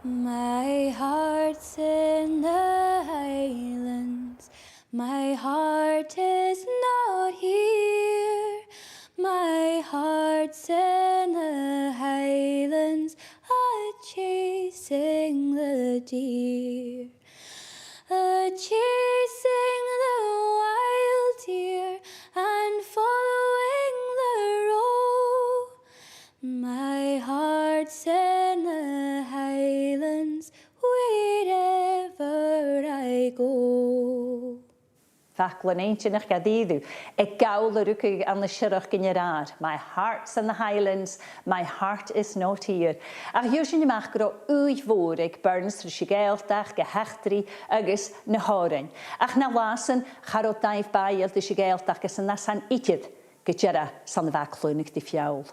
My heart's in the Highlands, my heart is not here. My heart's in the Highlands, a-chasing the deer, a-chasing the wild deer and following the roe. My heart's in the Highlands, wherever I go. Faclan ancient gadidhu, a gowleruk and the shirach generad. My heart's in the Highlands, my heart is not here. Ach Joshin Machro Uivorig burns to Sàr-Sgeòil gehechtri agus na horin. Ach na lassen charot daif bail to Sàr-Sgeòil is an nasan itid, gejera san vaclunig di fiaul.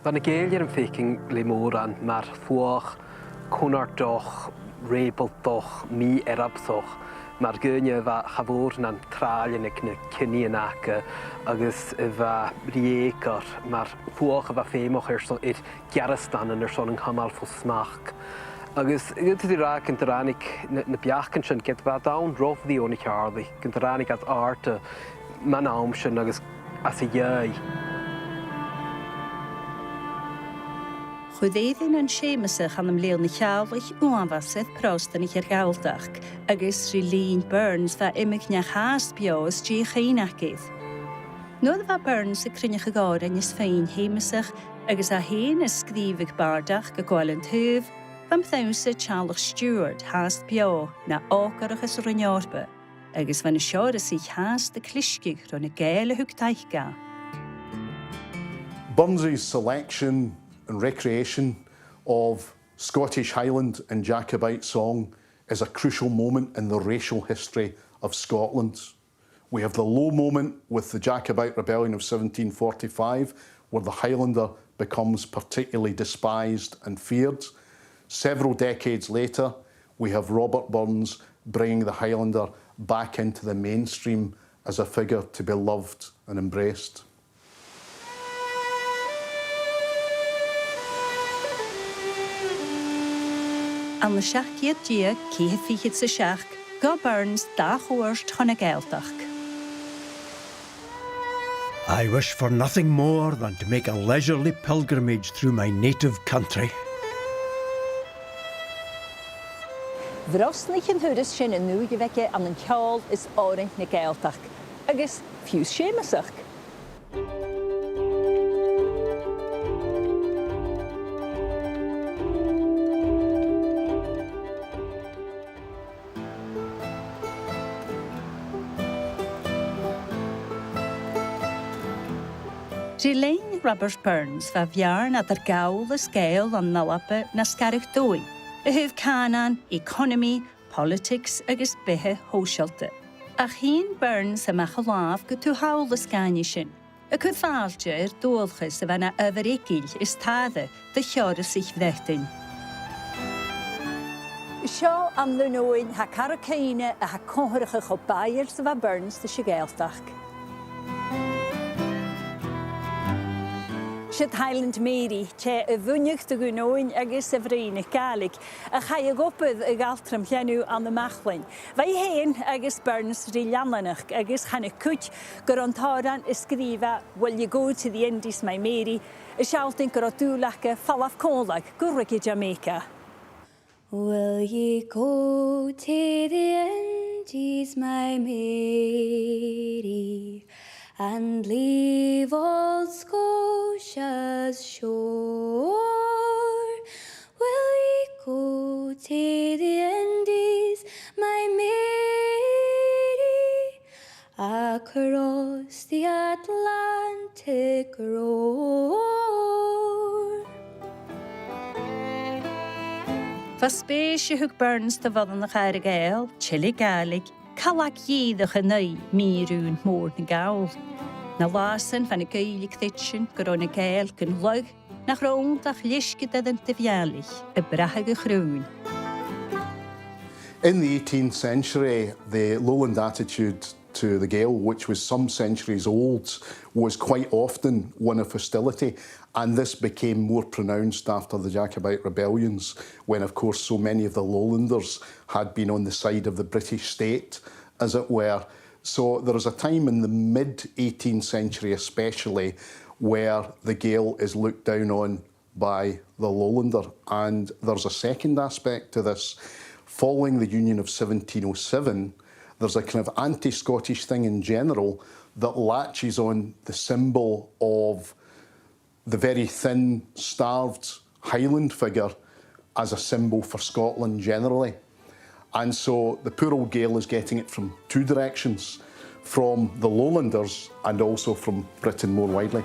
Van y geilier yn ffeiking le moran mar fwach, cwnardoch, rebeldoch, mi erabsoch. Mae'r gynnu fa chafwr na'n tralian ag na cynni yn ac agos fa riegor. Mae'r fwach fa ffeimoch i'r garastan yn yr son yng nghymal ffw smach. Agos ydw i rhaid yn dyranig na biachyn sy'n gyd fa dawn rofddi o'n i charli. Yn dyranig at art man awm sy'n agos as y iau. Chwyddeidyn yn sémasach an am leil na cheallich uanfasydd prostan i'ch Gaeldach, agos Lyn Burns fa imig na chas bios di chainagydd. Nodd fa Burns y crynach y gor yn ysfein hémasach, agos a hen ysgrifig bardach gagwalent hyf, fam thawsa Charles Stewart has bio na ogarach ys rynyorba, agos fan y sior ys i'ch has dy clisgig rhwng y gael y hwgtaithga. Burns's selection and recreation of Scottish Highland and Jacobite song is a crucial moment in the racial history of Scotland. We have the low moment with the Jacobite rebellion of 1745, where the Highlander becomes particularly despised and feared. Several decades later, we have Robert Burns bringing the Highlander back into the mainstream as a figure to be loved and embraced. An na seachiad dia cíthe fichid sa seach, go Burns da chwyrst chun y Gaeldach. I wish for nothing more than to make a leisurely pilgrimage through my native country. Vrosnich yn hwyrus sy'n yn nŵg I fece an yn ceol is oren na Gaeldach, agos fiws sémasach. Lyn Robert Burns fa fiarn at yr gawl y sgeil an nalape na sgarich dwy, y hyf canan, economy, politics agos bethe hósialte. Ach hyn Burns y mach o laf gyda hawl y sgani sy'n. Y cyfalge dôlchus y fanna yfyregil is tadde dy chior y sich fddetyn. Sio am ddynwy'n ha caracaine a ha conhyrach o bair sy'n fa Burns dy Sàr-Sgeòil. Siad Highland Mary, che y fwynnych dy gwynwy'n agos y fryn y Gaelic, a chai y gopydd y galtram llenw an y machlyn. Fai hen agos Burns rillanlanach agos chan y cwt gyrontoran ysgrifa Will you go to the Indies, my Mary, y sialtyn gyrodwlaca falaf colag gwrwg I Jamaica. Will ye go to the Indies, my Mary, and leave old Scotia's shore? Will ye go to the Indies, my Mary, across the Atlantic roar? Fa spéisi hwg Burns dy fod yn y chair y gael, chili Gaelic, calag iddach yn ei mirwn môr na gawl. Na lasen fan y Gaelic dditsin gyda'n y gael gynlwg, na chrwng dach liesgyd ydyn dyfialich, y brahag y chrwn. In the 18th century, the lowland attitude to the Gael, which was some centuries old, was quite often one of hostility, and this became more pronounced after the Jacobite rebellions, when of course so many of the lowlanders had been on the side of the British state, as it were. So there was a time in the mid-18th century especially where the Gael is looked down on by the lowlander. And there's a second aspect to this. Following the Union of 1707, there's a kind of anti-Scottish thing in general that latches on the symbol of the very thin, starved Highland figure as a symbol for Scotland generally. And so the poor old Gael is getting it from two directions, from the lowlanders and also from Britain more widely.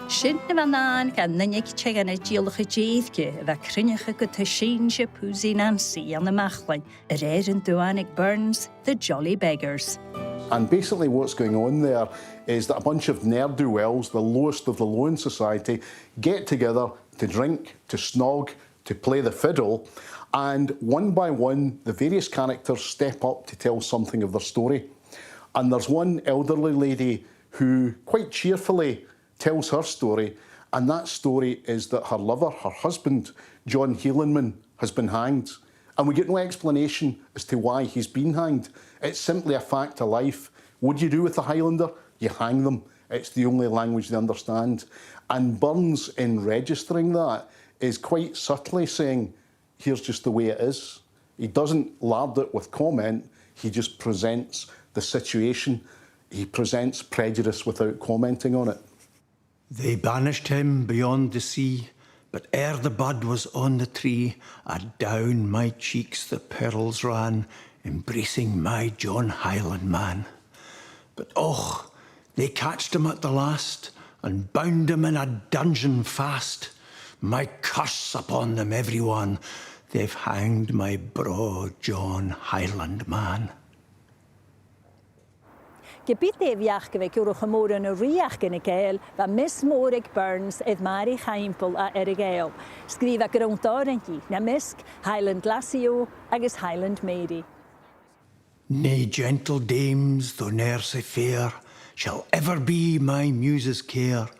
Sin na bhanáin gan nanig tegan a díolach a díadge a crinnecha go ta síse púsí Nancy an na machlain, a réirin Duanic Burns, the Jolly Beggars. And basically what's going on there is that a bunch of ne'er-do-wells, the lowest of the low in society, get together to drink, to snog, to play the fiddle, and one by one the various characters step up to tell something of their story. And there's one elderly lady who quite cheerfully tells her story, and that story is that her lover, her husband, John Hielandman, has been hanged. And we get no explanation as to why he's been hanged. It's simply a fact of life. What do you do with a Highlander? You hang them. It's the only language they understand. And Burns, in registering that, is quite subtly saying, here's just the way it is. He doesn't lard it with comment, he just presents the situation. He presents prejudice without commenting on it. They banished him beyond the sea, but ere the bud was on the tree, adown my cheeks the pearls ran, embracing my John Highland man. But och, they catched him at the last, and bound him in a dungeon fast. My curse upon them every one, they've hanged my broad John Highland man. Gebit viach gyfe gwrwch y môr yn y riach yn y gael, fa Miss Morig Burns edd Mary Chaimpel a er y gael. Sgrif ac rownd o'r yn gi, na misg Highland Lassie agus Highland Mary. Nay gentle dames, though ne'er sae fair, shall ever be my muse's care.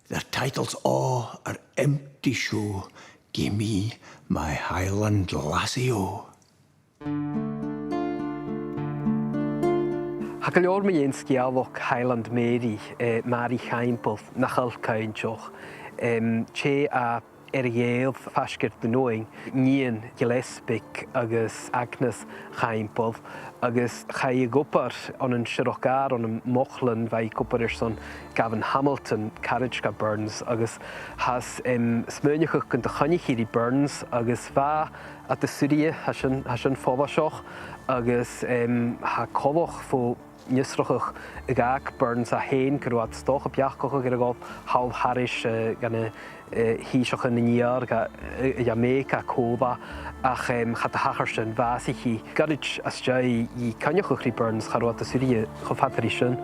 Their titles all are empty show. Gie me my Highland Lassie Hag al o'r mi ein sgialwch Highland Mary, Mary Chaimpel, nachal cainchoch. Che a Gael fasgert the knowing, Nian Gillespie agus Agnes Chaimpel, agus Chai Gopar on an Shirogar on a Mochlan vai Goparson Gavin Hamilton, Carriage Burns, agus has Smyrnichuk and the Honeyhiri Burns, agus va at the Syria Hashan Fovashoch, agus ha Koloch for Nisroch Gag Burns a Hain, Kruat Stoch, Piakoch, Geragov, Hal Harish, Gana Hishoch in the year, Jamaica, Kova, Ach, Hataharshan, Vasihi, Garage Asjai, Kanyachuchri Burns, Harwat the Syria, Hofatrishan.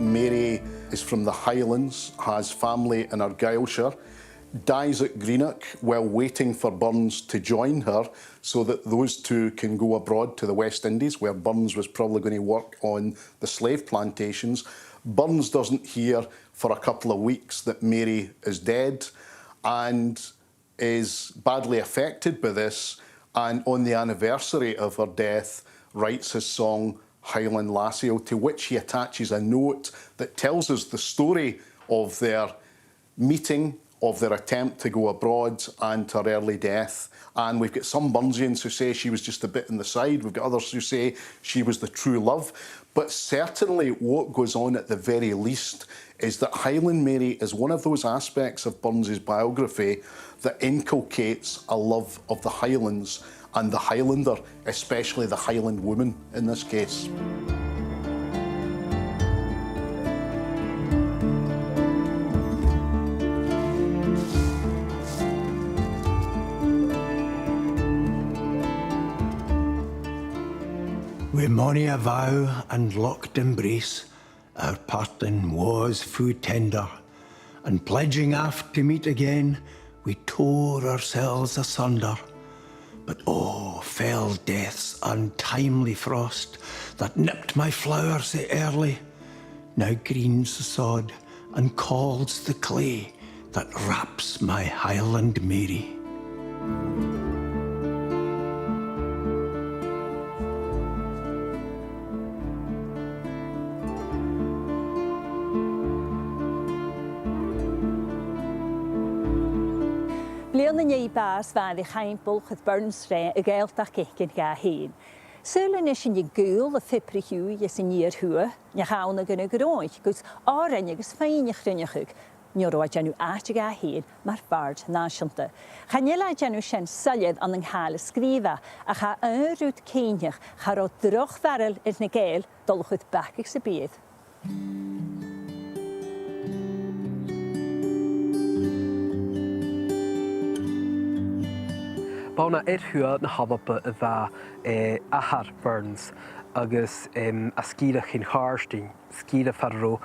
Mary is from the Highlands, has family in Argyllshire, dies at Greenock while waiting for Burns to join her so that those two can go abroad to the West Indies, where Burns was probably going to work on the slave plantations. Burns doesn't hear for a couple of weeks that Mary is dead and is badly affected by this, and on the anniversary of her death writes his song Highland Lassie, to which he attaches a note that tells us the story of their meeting, of their attempt to go abroad and her early death. And we've got some Burnsians who say she was just a bit in the side. We've got others who say she was the true love. But certainly what goes on at the very least is that Highland Mary is one of those aspects of Burns's biography that inculcates a love of the Highlands and the Highlander, especially the Highland woman in this case. Wi' mony a vow and locked embrace, our parting was fu tender, and pledging aft to meet again, we tore ourselves asunder. But oh, fell death's untimely frost that nipped my flowers so early, now greens the sod and calls the clay that wraps my Highland Mary. Blian yn ei bas fan I chaimpol chyd Burns re y Gaeltach gechgyn ga hyn. Sylwn is yn y gwyl y ffipri hw ys yn i'r hwa, ny chawn ag yn y gyrwyd, gws o'r ennig ys ffein i'ch rynnych Nior o janw at ga hyn mae'r bard nasianta. Chanila janw sien syliad an ynghael ysgrifa a cha rwyd ceinich cha ro droch farel i'r na gael dolchwyd bac i'ch sy'n bydd. Bána hua na habapa a bheit ahar Burns agus a scíra chin cháirstein, scíra farró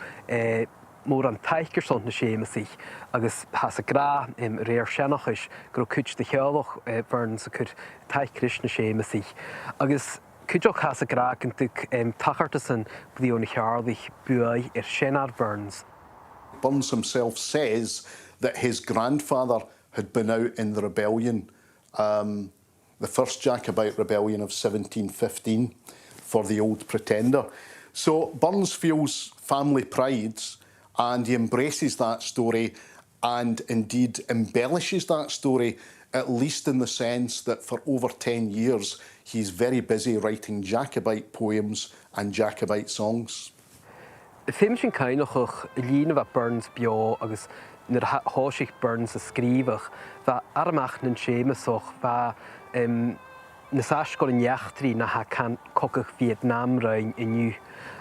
mór an taichgur son na sémasí agus has a gra réir senachis gur cúit de chealach Burns a cur taichris na sémasí. Agus cúideach has a gra gyntig tachartasan bdío na chearlaich buai Shenar Burns. Burns himself says that his grandfather had been out in the rebellion, the first Jacobite rebellion of 1715 for the Old Pretender. So Burns feels family pride and he embraces that story and indeed embellishes that story, at least in the sense that for over 10 years he's very busy writing Jacobite poems and Jacobite songs. Fim sin cainach lína bheith Burns bio agus nar háisich Burns a scríbach bheith armach nan sémasach bheith na Sàr-Sgeòil in Neachtarí na ha can cocach Vietnam rain inniu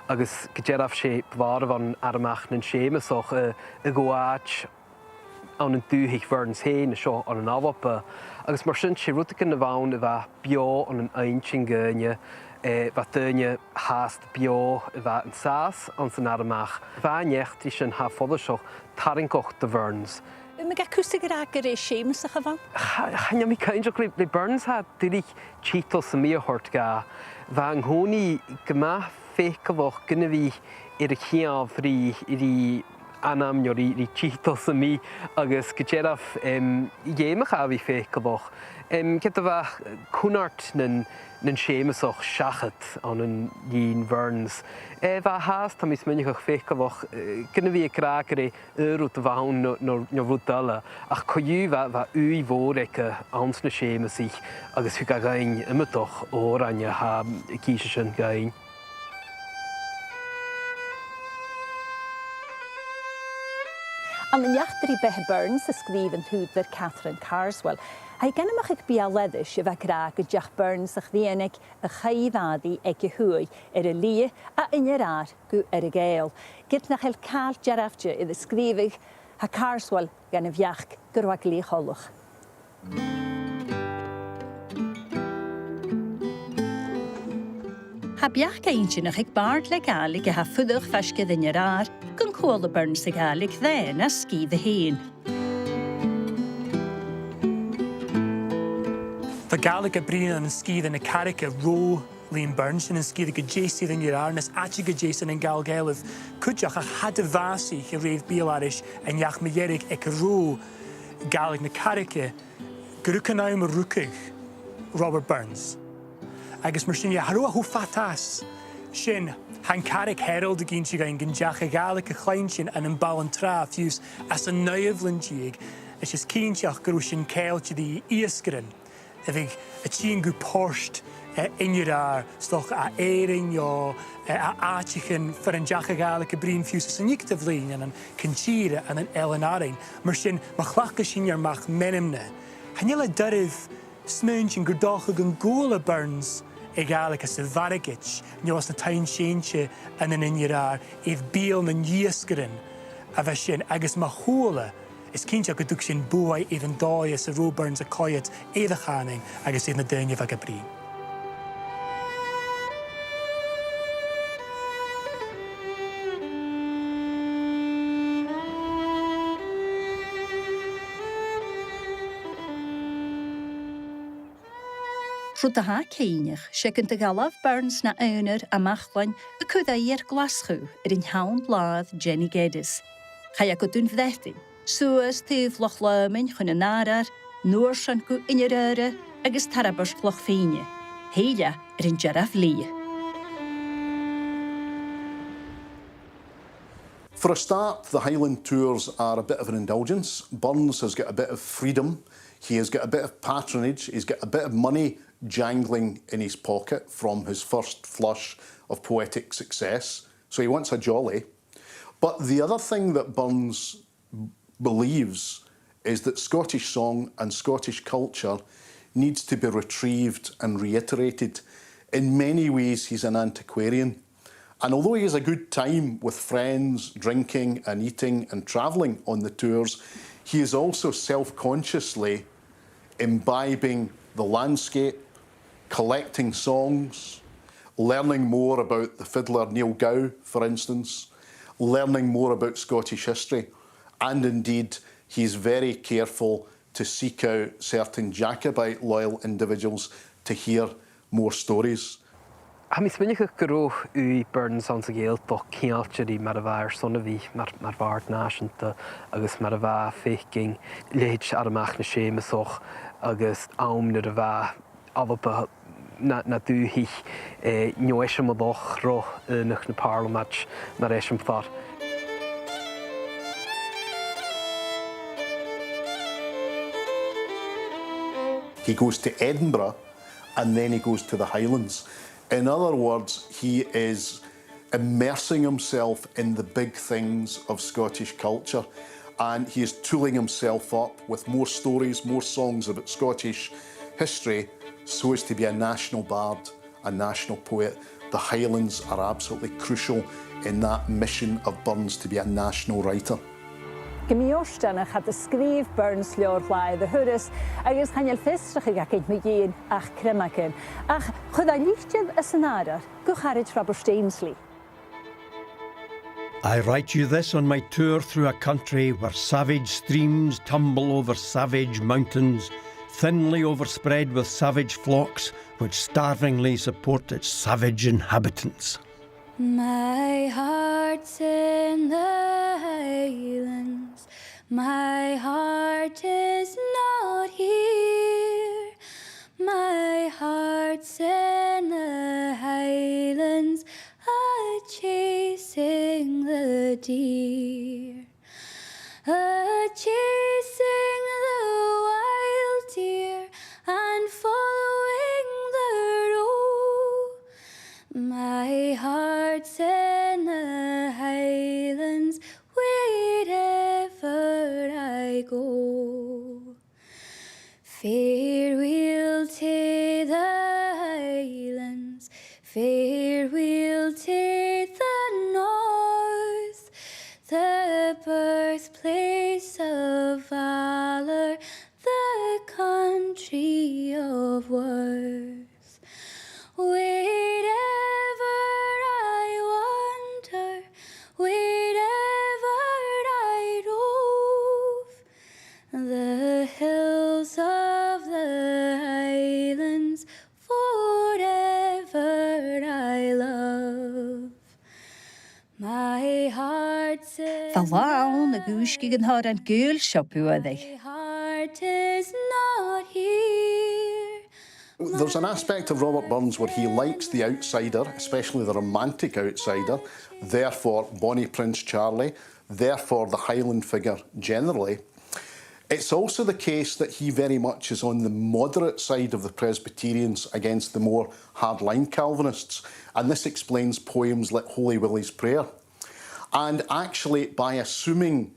agus gyderaf sé bhar van armach nan sémasach a goáit an an dúhich Burns héin seo an an avapa agus mar sin sé rútach na bhain a bheith bio an an eintin gine bheith duine háast bio a bheith an sás an san armach bheith Neachtarí sin ha fodaseach tarincoch de Burns. Mae ga cwsig yr agor e Seamus a chyfan? Chanya mi cainjoch le Burns ha dyrig cheetos y mi hort ga fa nghoni gyma ffeicavoch gyda fi i'r chiaf ri anam nyor i cheetos y mi agos gyderaf iemach a fi ffeicavoch. Gyda fa cwnart nyn sémasoch siachat an an lín Burns. Fa haas tam is mynnych ffeicavoch gyda fi y graag rwt y fawn nor rwt dala ach coiw fa wy fôr ec ans na sémasich agos hw gain ymydoch o'r anya ha gysysyn gain. An yn Neachtarí bethe Burns a sgríban húdar Catherine Carswell. Hai gennym ach bia leddys y fa graag y Jack Burns a chdienig a chaifaddi ag y hwy y lia a Inveraray y Gael. Gyda na chael cael jarafja i ddysgrifig ha Carswell gan y fiach gyrwag li cholwch. Ha biach gaintsin ach ag bard le Gaelic a ha ffydwch fasgydd Inveraray gan cwl y Burns y Gaelic then a sgydd y hyn. The Gaelic a brin an skydd yn y caric a ro Liam Burns yn skydd y gyjesydd yn Inveraray nes ati gyjesydd yn Gael Gaelydd cwdioch a had y fasi chi reid bil arish yn iach myerig ec a ro Gaelic na caric a gyrwch yn awm y rwcig Robert Burns. Agus mar sin harú a hú fatas sin han caric herald a gyn si gain gynjach a Gaelic a chlein sin an yn bal yn tra fiws as a neueflin dieg as is cyntiach gyrw sin cael ti di iasgrin a fig a ti'n gw porsht Inveraray stoch a eiring o a atichin fyr yn jach a Gaelic a brin fiws as a nic dyflin an cyntira an elenarin mar sin ma chlach a sin mach menimne hanil a dyrydd smynch yn gyrdoch ag yn gŵl a Burns e Gaelic a Silvarigich, nios na tain sientje yn yn Inveraray idd bil na niesgrin a fe sin agus ma hwla is cyntia gydwg sin bwy idd yn doi as a ro Burns a coiad idd a chaning agus idd na dynia fag a brin. Rwyd ha ceinich, secyn dy galaf Burns na owner a machlain y cwydda i'r glaschw yn hawn bladd Jenny Geddes. Chai ac o dyn fyddetin, sŵas tydd Loch Lomond chyn yn arar, nŵr siancw yn yr yrra agos tarabos Loch Ffeinia. Heila yn jaraf lia. For a start, the Highland tours are a bit of an indulgence. Burns has got a bit of freedom. He has got a bit of patronage. He's got a bit of money jangling in his pocket from his first flush of poetic success. So he wants a jolly. But the other thing that Burns believes is that Scottish song and Scottish culture needs to be retrieved and reiterated. In many ways, he's an antiquarian. And although he has a good time with friends, drinking and eating and travelling on the tours, he is also self-consciously imbibing the landscape, collecting songs, learning more about the fiddler Niel Gow, for instance, learning more about Scottish history, and indeed he's very careful to seek out certain Jacobite loyal individuals to hear more stories. Mis ben ik gro u Burns Sàr-Sgeòil toch keeltje die met de waar zonne wie maar waard nationte agus met de waar faking leed aan de magne scheme toch agus aum de waar alle na du hi nieuwsje maar toch ro nog een parlement naar eens voor. He goes to Edinburgh and then he goes to the Highlands. In other words, he is immersing himself in the big things of Scottish culture, and he is tooling himself up with more stories, more songs about Scottish history, so as to be a national bard, a national poet. The Highlands are absolutely crucial in that mission of Burns to be a national writer. Gymiostanach had the scrif Burns leorlai the hurus, agus Niel festrach gacint megin ach kremaken, ach chudda lichtjed a senadar, gucharit Frabbersteinsley. I write you this on my tour through a country where savage streams tumble over savage mountains, thinly overspread with savage flocks, which starvingly support its savage inhabitants. My heart's in the Highlands, my heart is not here. My heart's in the Highlands, a-chasing the deer, a-chasing the wild deer, and following the roe. My heart's in the Highlands, wherever I go. Farewell to the Highlands, farewell to the north, the birthplace of valour, the country of worth. Wherever I wander, wherever I rove, the hills of the Highlands forever I love. My heart's in The lawn, the goose giggen haar and girl shop you my heart is not here. There's an aspect of Robert Burns where he likes the outsider, especially the romantic outsider, therefore Bonnie Prince Charlie, therefore the Highland figure generally. It's also the case that he very much is on the moderate side of the Presbyterians against the more hardline Calvinists, and this explains poems like Holy Willie's Prayer. And actually, by assuming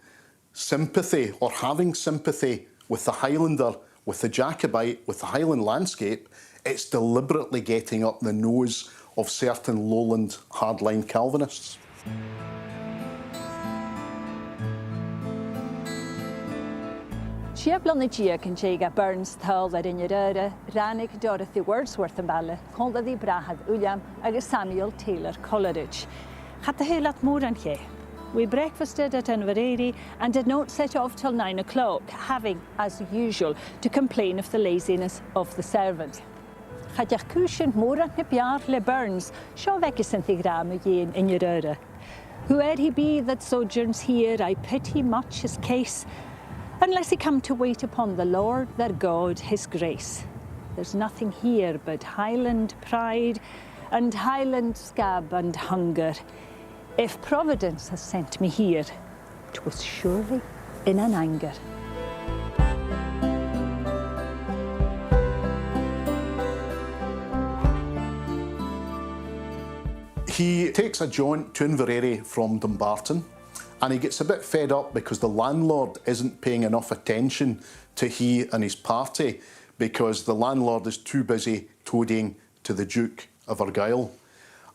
sympathy or having sympathy with the Highlander, with the Jacobite, with the Highland landscape, it's deliberately getting up the nose of certain lowland hardline Calvinists. Siablonnigia can Jaga Burns tall at in your Rannick Dorothy Wordsworth and Balle, Conlady Brahad Uliam, agus Samuel Taylor Coleridge. Had the hill at Moranche. We breakfasted at Inveraray and did not set off till 9 o'clock, having, as usual, to complain of the laziness of the servant. chadach cúsin mórach na bear le Burns, seo vegus antigramu yin in your Whoe'er he be that sojourns here, I pity much his case, unless he come to wait upon the Lord their God, his grace. There's nothing here but Highland pride and Highland scab and hunger. If Providence has sent me here, 'twas surely in an anger. He takes a jaunt to Inveraray from Dumbarton, and he gets a bit fed up because the landlord isn't paying enough attention to he and his party, because the landlord is too busy toadying to the Duke of Argyll.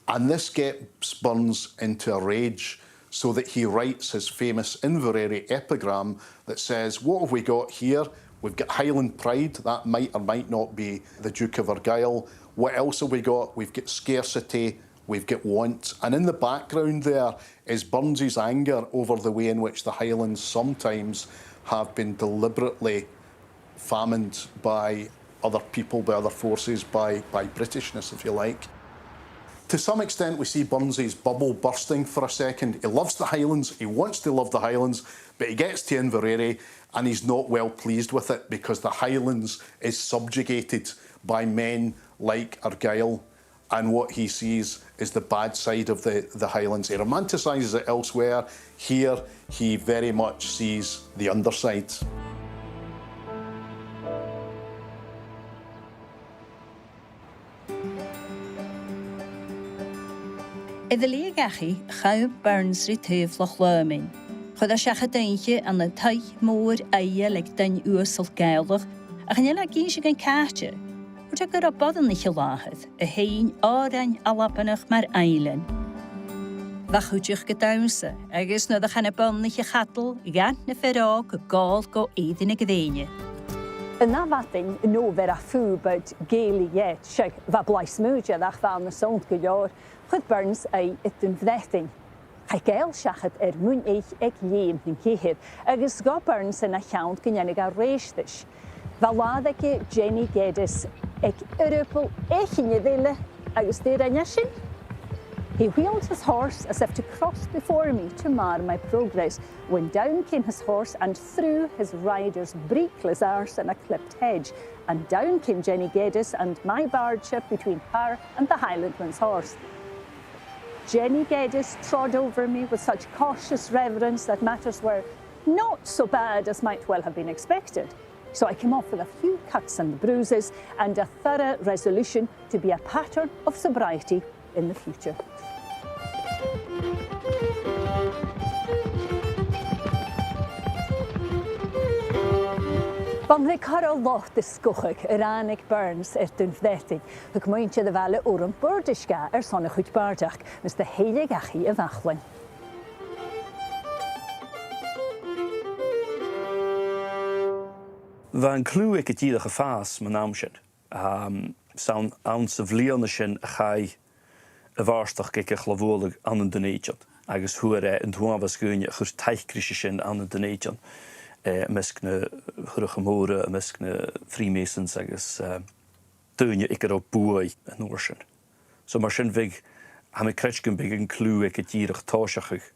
And this gets Burns into a rage, so that he writes his famous Inveraray epigram that says, what have we got here? We've got Highland pride, that might or might not be the Duke of Argyll. What else have we got? We've got scarcity, we've got want. And in the background there is Burns's anger over the way in which the Highlands sometimes have been deliberately famined by other people, by other forces, by Britishness, if you like. To some extent, we see Burns's bubble bursting for a second. He loves the Highlands, he wants to love the Highlands, but he gets to Inveraray and he's not well pleased with it because the Highlands is subjugated by men like Argyll, and what he sees is the bad side of the Highlands. He romanticises it elsewhere. Here, he very much sees the underside. In the Leagachi, Gaw Burns retrieve Loch Lomond. Chod a seach a daintje an the taich mór eie leg dain úsel Gaelic, a chan gíse gan cáte. Wordt a gur a bodan ni láchad, a hain árain a lapanach mar eilen. Va chúteach gedánsa, agus na da chan bon ni chatal, gant na ferrá go gáil go éidir na gdéine. Yn na fathyn, no fer a ffw bod Gaelic yet, siag fa blais mwydja ddach fa na sond gyda'r, chyd Burns ei ydyn fddethyn. Chai gael siachad mwyn eich ag liem yn cehyr, agus go Burns yn a llawn gynnig a reisdys. Fa ladd ag Jenny Geddes ag yrupol eich yn ydyle, agus dyr anyasyn. He wheeled his horse as if to cross before me to mar my progress, when down came his horse and through his rider's breekless arse in a clipped hedge, and down came Jenny Geddes and my bardship between her and the Highlandman's horse. Jenny Geddes trod over me with such cautious reverence that matters were not so bad as might well have been expected. So I came off with a few cuts and bruises and a thorough resolution to be a pattern of sobriety in the future. Van we carol loch de skochig, Ranig Burns dun fdethig, hug mointje de welle oor een bordischga sonne goed baardach, mis de hele gachi a vachlin. Van clú ik het iedere faas mijn naamsjen. Saun ounce of Leonishin a chai a varstach ik glavolig aan een donation. Agus hoe en hoe was gunje gus teichkrishin aan een donation. Meskne Huruggemoren, meskne Freemasons, agus dunje ik op boei en oorschen. So maar sin vig ha me kretschen big een clue ik het hierig toshachig,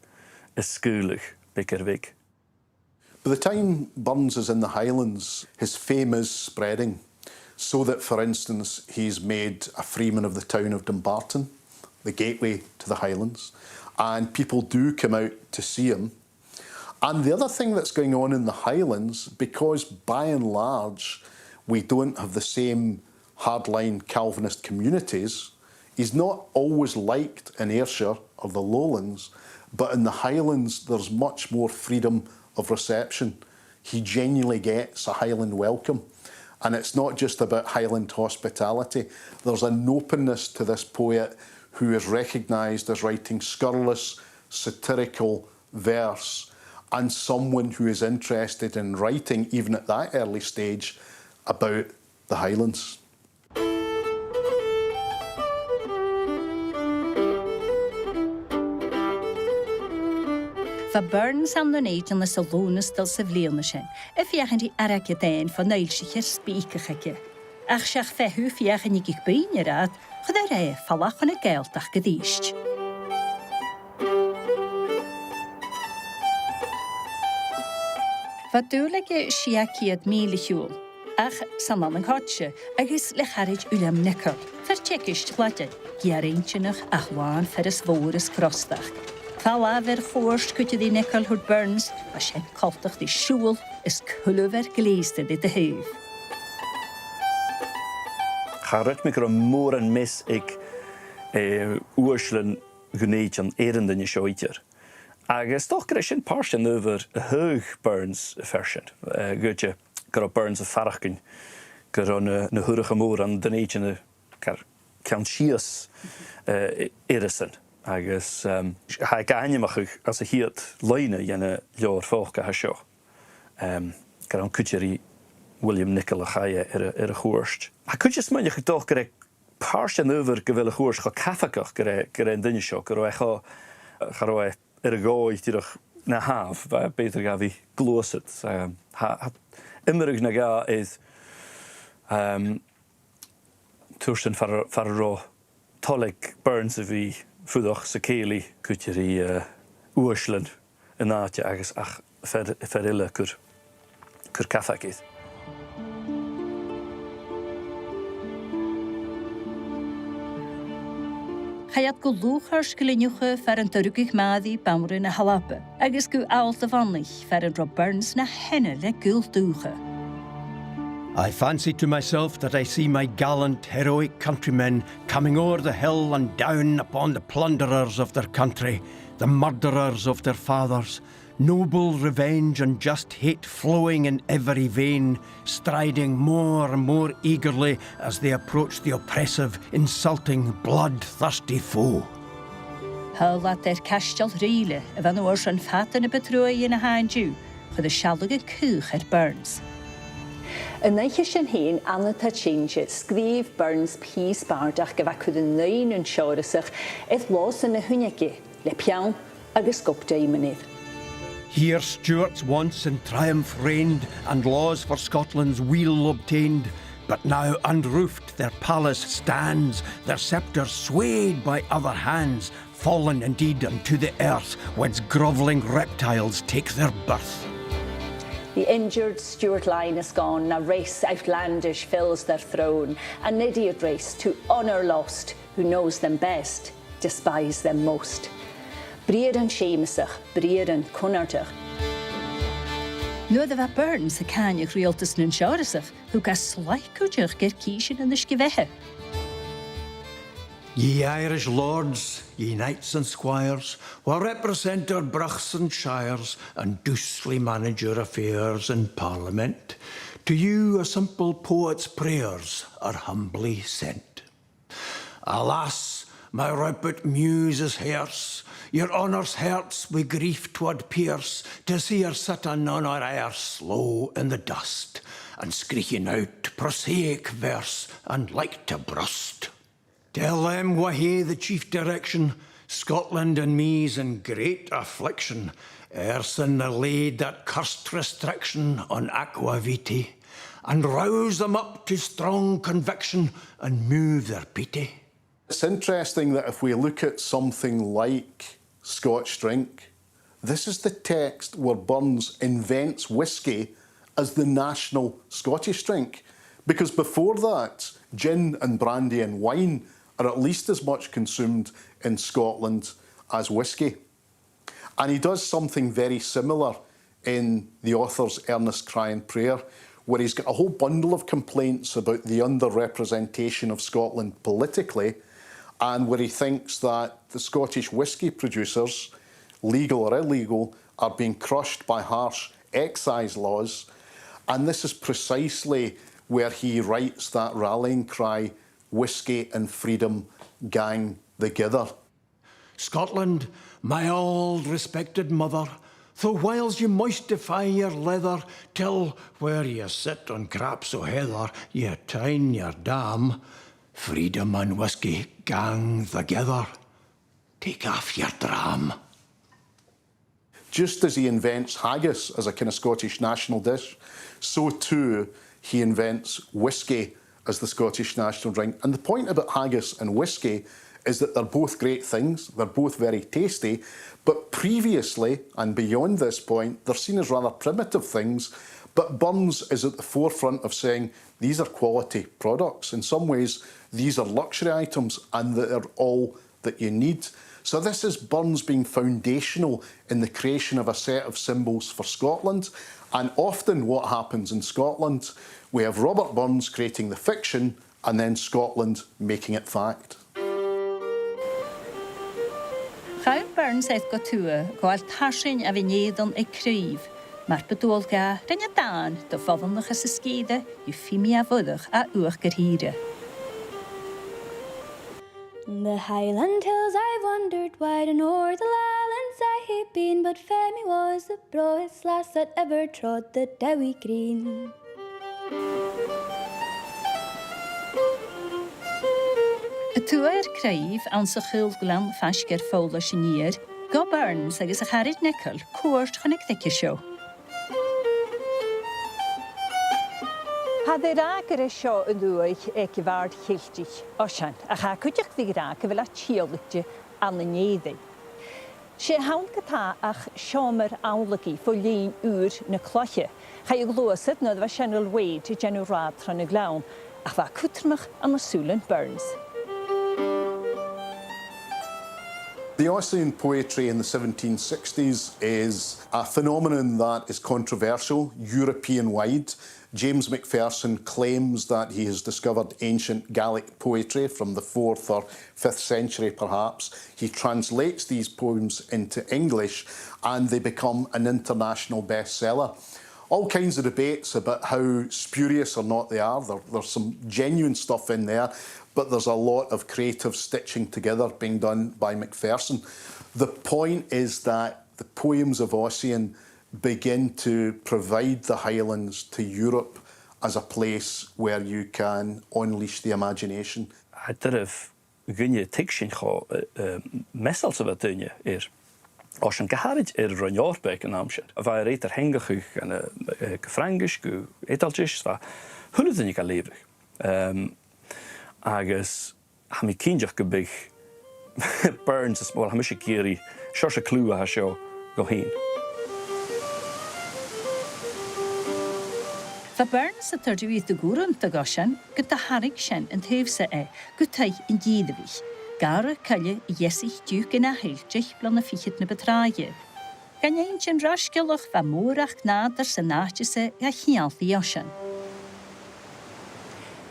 is skulig big vig. By the time Burns is in the Highlands, his fame is spreading, so that, for instance, he's made a freeman of the town of Dumbarton, the gateway to the Highlands, and people do come out to see him. And the other thing that's going on in the Highlands, because by and large we don't have the same hardline Calvinist communities, he's not always liked in Ayrshire or the Lowlands, but in the Highlands there's much more freedom of reception. He genuinely gets a Highland welcome. And it's not just about Highland hospitality. There's an openness to this poet who is recognised as writing scurrilous, satirical verse, and someone who is interested in writing, even at that early stage, about the Highlands. Va Burns aan de nation is de lones del Sevlianishin. If je die Arakadan van Neilsche speakige. Ach seach fehu fiach yn ygig beinirad, chyd falach yn y Gaeltach gydysg. Fadúleg siaciad mílichúl, ach sanan yn hotse, agos lecharid ulam nicol, fer tjekist gladde, giareintjenach ach waan fer is voores krostach. Fala ver forst kutje die nicol hud Burns, a sjen koltach die sjoel, is kulluver gleesde dit de huif. Garret me er een moor en mis ik oerselen geneet aan erenden je schoitjer. Agus toch krijg je een paartje over hoog Burns version. Goedje, kan op Burns een varken, kan een hoorige moor aan de neetje kan schies erissen. Agus hij kan je mag als hij hier het lijnen jene jaar volk has zo. Kan een kutje William Nicola ga je er gehoorst. Hij kutje smaan je toch krijg paartje over gewille gehoorst ga kaffekach krijg een ding zo krijg ga gooi die toch naar haaf, waar Peter Gavi gloset. Immer na ga is tussen farro tolik Burns of wie voedag sekeli kutjeri oerslen en naatje agus ach verille kur kaffek is. Chaiad go lúchars glyniuche fer een turkig madi bamre na halappe, agus go alta vanlich fer een Rob Burns na henne le gultuge. I fancy to myself that I see my gallant, heroic countrymen coming o'er the hill and down upon the plunderers of their country, the murderers of their fathers, noble revenge and just hate flowing in every vein, striding more and more eagerly as they approach the oppressive, insulting, bloodthirsty foe. Hul laat kastel riele, van oors een vaten betrooi in a handju, voor de shallige kuch Burns. Yn eich sy'n hyn anna ta change sgrif Burns peace bardach gyfa cwyd yn neun yn siarsach eith los yn y hwnnegi, le piawn agus gopta I mynydd. Here Stuarts once in triumph reigned, and laws for Scotland's weal obtained, but now unroofed their palace stands, their sceptre swayed by other hands, fallen indeed unto the earth, whence grovelling reptiles take their birth. The injured Stuart line is gone, a race outlandish fills their throne, an idiot race to honour lost, who knows them best, despise them most. Brier an sémasach, brier an conartach. Nu de wat Burns a cannig rialtas nun siarsach, who ga slaikujach ger kieshen in de skivehe. Ye Irish lords, ye knights and squires, who represent our bruchs and shires, and doucely manage your affairs in Parliament, to you a simple poet's prayers are humbly sent. Alas, my rampant muse is hearse, your honour's hurts with grief 'twould pierce, to see her sitting on our earth low in the dust, and screeching out prosaic verse, and like to burst. Tell them wha hae the chief direction, Scotland and me's in great affliction, ersin the laid that cursed restriction on aqua vitae, and rouse them up to strong conviction, and move their pity. It's interesting that if we look at something like Scotch drink, this is the text where Burns invents whisky as the national Scottish drink, because before that, gin and brandy and wine are at least as much consumed in Scotland as whisky. And he does something very similar in the author's Earnest Cry and Prayer, where he's got a whole bundle of complaints about the underrepresentation of Scotland politically, and where he thinks that the Scottish whisky producers, legal or illegal, are being crushed by harsh excise laws. And this is precisely where he writes that rallying cry, "Whisky and freedom gang together." Scotland, my old respected mother, though whiles you moistify your leather, till where you sit on craps o' heather, you tine your dam, freedom and whisky gang together. Take off your dram. Just as he invents haggis as a kind of Scottish national dish, so too he invents whisky as the Scottish national drink. And the point about haggis and whisky is that they're both great things, they're both very tasty, but previously and beyond this point, they're seen as rather primitive things. But Burns is at the forefront of saying these are quality products. In some ways, these are luxury items and they're all that you need. So this is Burns being foundational in the creation of a set of symbols for Scotland. And often what happens in Scotland, we have Robert Burns creating the fiction and then Scotland making it fact. Chael Burns eith go tua, gwael tasyn a fineddon e cryf. Mae'r bedolga rhaid dan dy fofnach as y sgydda yw ffimi a fyddach a uwch gyrhira. The Highland hills I've wandered wide and o'er the lands I have been, but Femi was the broadest lass that ever trod the dewy green. Y tŵa'r cryf an sy chylglan ffasger ffowla syniad, go Burns agos a charid necol cwrt chanig ddicio sio. Had raker is seo yn ddwyg ag i fard chiltich osian, a cha cwtioch ddig raker fel a tiolitje an y neiddi. Se hawn gyda ach siomer awlygu fo lun ŵr na cloche. Cha i glwysyd nad fa sianol weid i genw rad tran y glawn, ach fa cwtrmach am y sŵlen Burns. The Ossian poetry in the 1760s is a phenomenon that is controversial, European-wide. James Macpherson claims that he has discovered ancient Gaelic poetry from the 4th or 5th century, perhaps. He translates these poems into English and they become an international bestseller. All kinds of debates about how spurious or not they are. There's some genuine stuff in there, but there's a lot of creative stitching together being done by Macpherson. The point is that the poems of Ossian begin to provide the Highlands to Europe as a place where you can unleash the imagination. I durf gynnu tigsyn cho mesal sa wat dynje Als een geharid Ronjorbeek in Amsterdam. Waar reed hengig en gefrangisch, etaltjes, waar hullen niet kan leven. Agus, ham ik kindje gebig Burns is wel hamische kiri, shosje clue has jou go heen. Fa Burns a tardu i de gúran da goshan, gyda da harig shen yn tefsa gyda yn gydfych. Gara calle iesich duke in a heiltich blan a fichit na betraie. Gan ein jen rasgelach va morach nader sa nachtjese a chialthi oshan.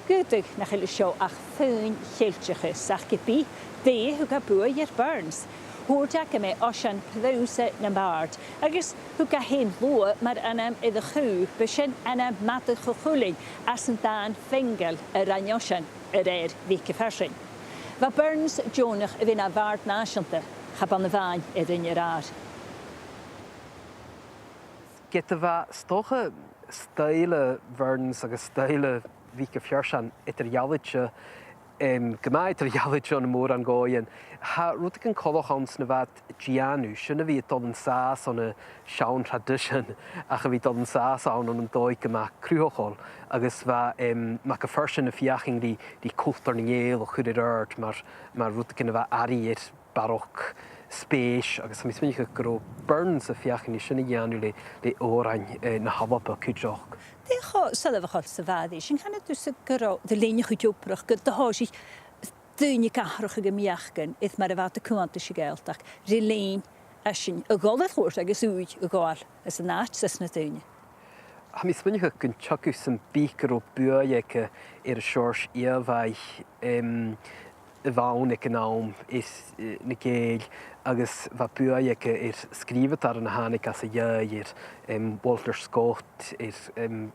Gydig na chael sio ach ffyn cheiltich sach gybi, de hwg a bwy i'r Burns. Hwrdag yma osian pddawsa na bard, agos hwg a hen lwa mae'r anam iddo chw, bysyn anam madych chwchwlyn as yn dan ffengel yr aniosian yr fic y ffasyn. Fa Burns jonach y fyna fard nasianta, chaban y fain iddyn i'r ar. Gyda fa stocha style Burns ag style fic y ffasyn ydy'r ialitio Gymaint yr ialid yn môr an goian. Ha rwyd yn colwch ons na fad gianw, sy'n fi dod yn sas o'n y siawn tradition, ach fi dod yn sas o'n yn doi gyma crwchol, agos fa mae gyffersyn y fiaching di cwltar ni eil o chwyd yr erd, mae rwyd yn fa ari i'r baroc spéis, agos mi smynnig gro Burns y fiaching ni sy'n gianw le orain na hafab o cydroch. Decho sylfachol sefaddi, sy'n chan ydw sy'n gyro ddylun i'ch wydiobrach gyda hos i'ch ddyn i gahrwch ag ymiachgan eith mae'r efad y cwant ysig gaeltach rilyn asyn y goledd chwrs agos wyg y gol as y nat sys na ddyn. A mi smynnig yn chagw sy'n bicar o bwyag i'r siors iafau y fawn ag yn awm is na gael agos fa bwyag i'r sgrifat ar yn hanig as y i'r Walter Scott, i'r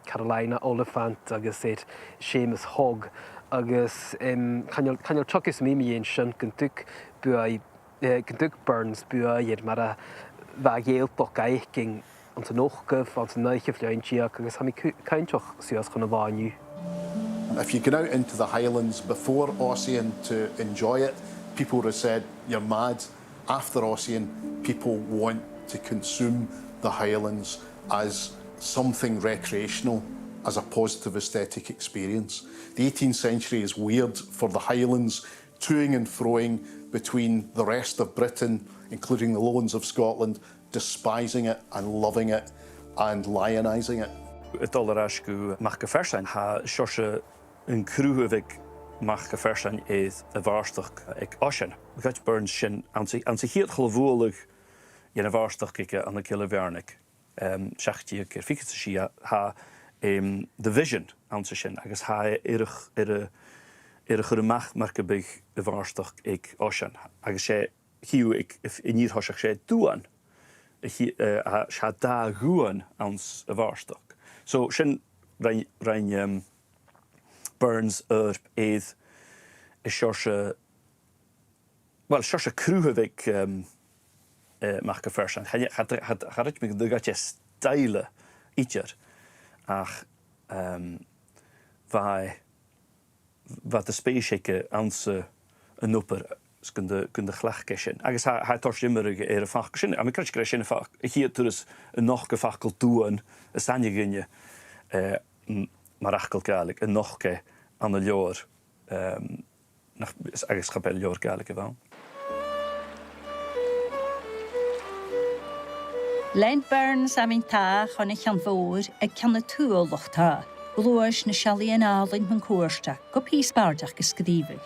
Carolina Oliphant agos i'r Seamus Hogg agos canol chogys mi ein sy'n gyntwg Burns bwyag mar a fa gael doch aiking ond yn ochgyf, ond yn neich y fliain tiag agos ham i caintoch syos chwn y fanyu. If you get out into the Highlands before Ossian to enjoy it, people would have said, you're mad. After Ossian, people want to consume the Highlands as something recreational, as a positive aesthetic experience. The 18th century is weird for the Highlands, toing and froing between the rest of Britain, including the lowlands of Scotland, despising it and loving it and lionising it. Het allerasku mag geversen ha shosje een kruhevik mag geversen is een waarstuk ik ocean. Gat burns shin aan zich heel gevoelig in een waarstuk ik aan de kille wernik. Zegt je keer fikse ha the vision aan zich shin. Agus ha goede macht marke big een waarstuk ik ocean. Agus je hiu ik in hier has ik doen. Ha daar gewoon ans een waarstuk. So shin rein Burns is shosje kruhevik mag geversen. Gaat het met de gatje stijle ietsje. Ach wat de speesjeke aanse een upper kunde glachkischen. Agus hij torst immer er fachkischen. Maar krijg je geen fach. Hier dus een nog gefachkulturen. Een stanje ginje. Maar eigenlijk een nog aan de jaar. Eigenlijk schapel jaar Gaelic wel. Leint Burns am in ta gan ik kan voor, ik kan het toelocht ha. Bloos na Shelley en Alling mijn koersta, op hier spaardag geschreven.